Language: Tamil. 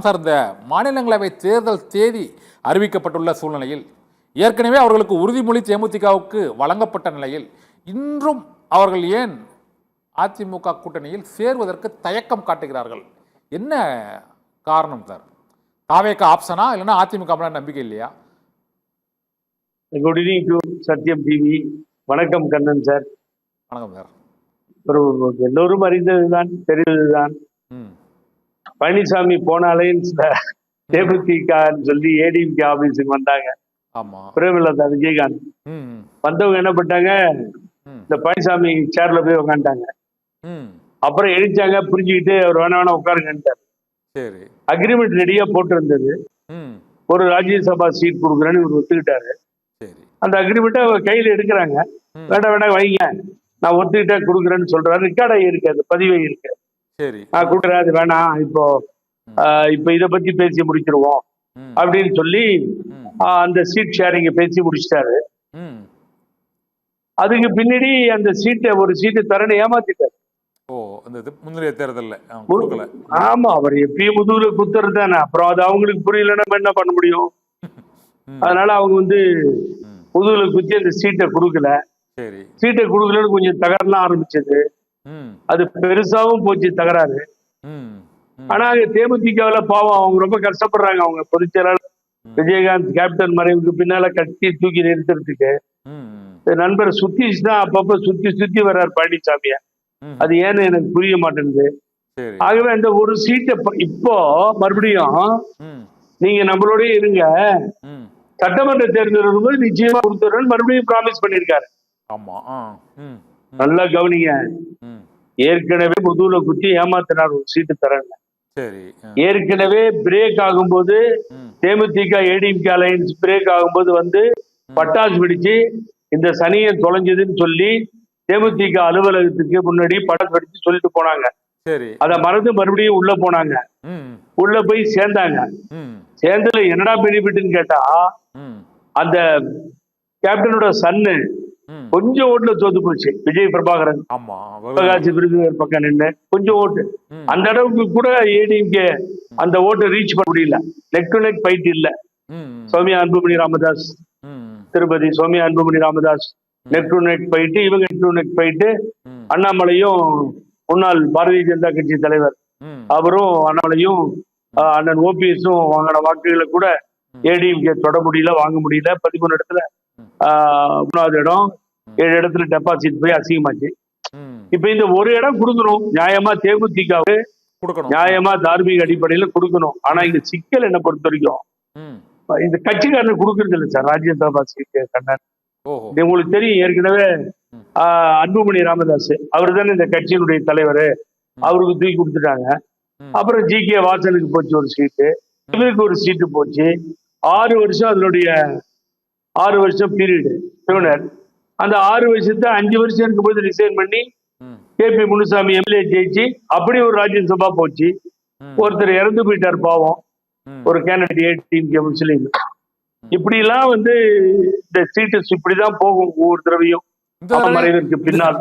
சார்ந்த மாநிலங்களவை தேர்தல் தேதி அறிவிக்கப்பட்டுள்ள சூழ்நிலையில் ஏற்கனவே அவர்களுக்கு உறுதிமொழி தேமுதிகவுக்கு வழங்கப்பட்ட நிலையில் இன்றும் அவர்கள் ஏன் அதிமுக கூட்டணியில் சேர்வதற்கு தயக்கம் காட்டுகிறார்கள்? என்ன காரணம் சார்? தாவேக ஆப்ஷனா இல்லைன்னா அதிமுக நம்பிக்கை இல்லையா? Good evening to Sathyam TV. வணக்கம் கண்ணன் சார். வணக்கம் சார். எல்லோரும் அறிந்ததுதான், தெரிந்ததுதான். பழனிசாமி போன அலையன்ஸ்ல தேமுதிக சொல்லி ஏடிஎம்கே ஆபீஸுக்கு வந்தாங்க. பிரேமலதா விஜயகாந்த் வந்தவங்க என்ன பண்ணிட்டாங்க, இந்த பழனிசாமி சேர்ல போய் உட்காந்துட்டாங்க. அப்புறம் எழுச்சாங்க, புரிஞ்சுக்கிட்டு அவர் வேணா உட்காருங்கன்ட்டார். அக்ரிமெண்ட் ரெடியா போட்டு இருந்தது. ஒரு ராஜ்யசபா சீட் கொடுக்குறேன்னு இவர் ஒத்துக்கிட்டாரு. அந்த அக்ரிமெண்ட்டை கையில எடுக்கிறாங்க. வேண்டாம் வைங்க, நான் ஒத்துக்கிட்டே கொடுக்குறேன்னு சொல்றாரு. ரெக்கார்ட் ஆகியிருக்கு, அது பதிவே இருக்கு. நான் கொடுக்குறேன், அது வேணாம், இப்போ இதை பத்தி பேசி முடிச்சிருவோம் அப்படின்னு சொல்லி அந்த சீட் ஷேரிங்க பேசி முடிச்சிட்டாரு. அதுக்கு பின்னாடி அந்த ஒரு சீட்டு தரேன்னு ஏமாத்திட்டாரு. முந்தைய தேர்தல். ஆமா, அவர் எப்பயும் முதுகுல குத்துறது தானே. அப்புறம் அது அவங்களுக்கு புரியலன்னா என்ன பண்ண முடியும்? அதனால அவங்க முதுகுல குத்தி அந்த சீட்டை கொடுக்கல. சீட்டை கொடுக்கலன்னு கொஞ்சம் தகரலாம் ஆரம்பிச்சது. அது பெருசாவும் போச்சு தகராறு. ஆனா தேமுதிகவுல பாவம் அவங்க ரொம்ப கஷ்டப்படுறாங்க. அவங்க பொதுச் செயலாளர் விஜயகாந்த் கேப்டன் மறைவுக்கு பின்னால கட்டி தூக்கி நிறுத்துறதுக்கு நண்பர் சுத்தீஷ் தான் அப்பப்ப சுத்தி வர்றாரு பழனிசாமிய. அது ஏன்னு எனக்கு புரிய மாட்டேங்குது. ஆகவே அந்த ஒரு சீட்டை இப்போ மறுபடியும் நீங்க நம்மளோடய இருங்க, சட்டமன்ற தேர்தல் வரும்போது நிச்சயமா கொடுத்துறேன்னு மறுபடியும் ப்ராமிஸ் பண்ணிருக்காரு. நல்லா கவனிங்க. ஏற்கனவே முதுகுல குத்தி ஏமாத்தினார் ஒரு சீட்டு தரேன்னு. ஏற்கனவே பிரேக் ஆகும்போது தேமுதிக ஏடிஎம்கே அலையன்ஸ் பிரேக் ஆகும்போது பட்டாசு வெடிச்சு இந்த சனியை தொலைஞ்சதுன்னு சொல்லி தேமுதிக அலுவலகத்துக்கு முன்னாடி பட்டாசு வெடிச்சு சொல்லிட்டு போனாங்க. அத மறந்து மறுபடியும் உள்ள போனாங்க. உள்ள போய் சேர்ந்தாங்க. சேர்ந்ததுல என்னடா பெனிஃபிட்னு கேட்டா, அந்த கேப்டனோட சன்னு கொஞ்சம் ஓட்டுல தோத்து போச்சு. விஜய் பிரபாகரன் சிவகாசி விருதுநகர் பக்கம் நின்று கொஞ்சம் ஓட்டு. அந்த அளவுக்கு கூட ஏடிஎம்கே அந்த ஓட்டை ரீச் பண்ண முடியல. நெக் டு நெக் ஃபைட் இல்ல. Sowmiya Anbumani Ramadoss, Tirupati Sowmiya Anbumani Ramadoss neck to neck fight. இவங்க நெக் டு நெக் ஃபைட்டு. அண்ணாமலையும் முன்னாள் பாரதிய ஜனதா கட்சி தலைவர் அவரும் அண்ணாமலையும் அண்ணன் ஓபிஎஸும் வாங்கின வாக்குகளை கூட ஏடிஎம்கே தொட முடியல, வாங்க முடியல. 13 இடத்துல 3வது இடம், 7 இடத்துல டெபாசிட் போய் அசிங்கமாச்சு. இப்ப இந்த ஒரு இடம் கொடுக்கணும், நியாயமா தேமுதிகவுக்கு நியாயமா தார்மீக அடிப்படையில கொடுக்கணும். ஆனா இங்க சிக்கல் என்ன பொறுத்த வரைக்கும் இந்த கட்சிக்காரன் கொடுக்கறது இல்லை சார். ராஜ்யசபா சீட்டு கண்ணன் உங்களுக்கு தெரியும். ஏற்கனவே அன்புமணி ராமதாஸ் அவர் தானே இந்த கட்சியினுடைய தலைவர். அவருக்கு தூக்கி கொடுத்துட்டாங்க. அப்புறம் ஜி.கே. வாசனுக்கு போச்சு ஒரு சீட்டு, இவருக்கு ஒரு சீட்டு போச்சு. 6 வருஷம் அதனுடைய 6 வருஷம் பீரியடு இவனர். அந்த 6 வருஷத்தை 5 வருஷம் இருக்கும்போது ரிசைன் பண்ணி கே.பி. முனுசாமி எம்எல்ஏ ஜெயிச்சு அப்படி ஒரு ராஜ்யசபா போச்சு. ஒருத்தர் இறந்து போயிட்டார் பாவம், ஒரு கேண்டிடேட் ஏடிஎம்கே முஸ்லீம். இப்படி எல்லாம் இந்த சீட்டு இப்படிதான் போகும் ஒவ்வொரு தடவையும் மறைவிற்கு பின்னால்.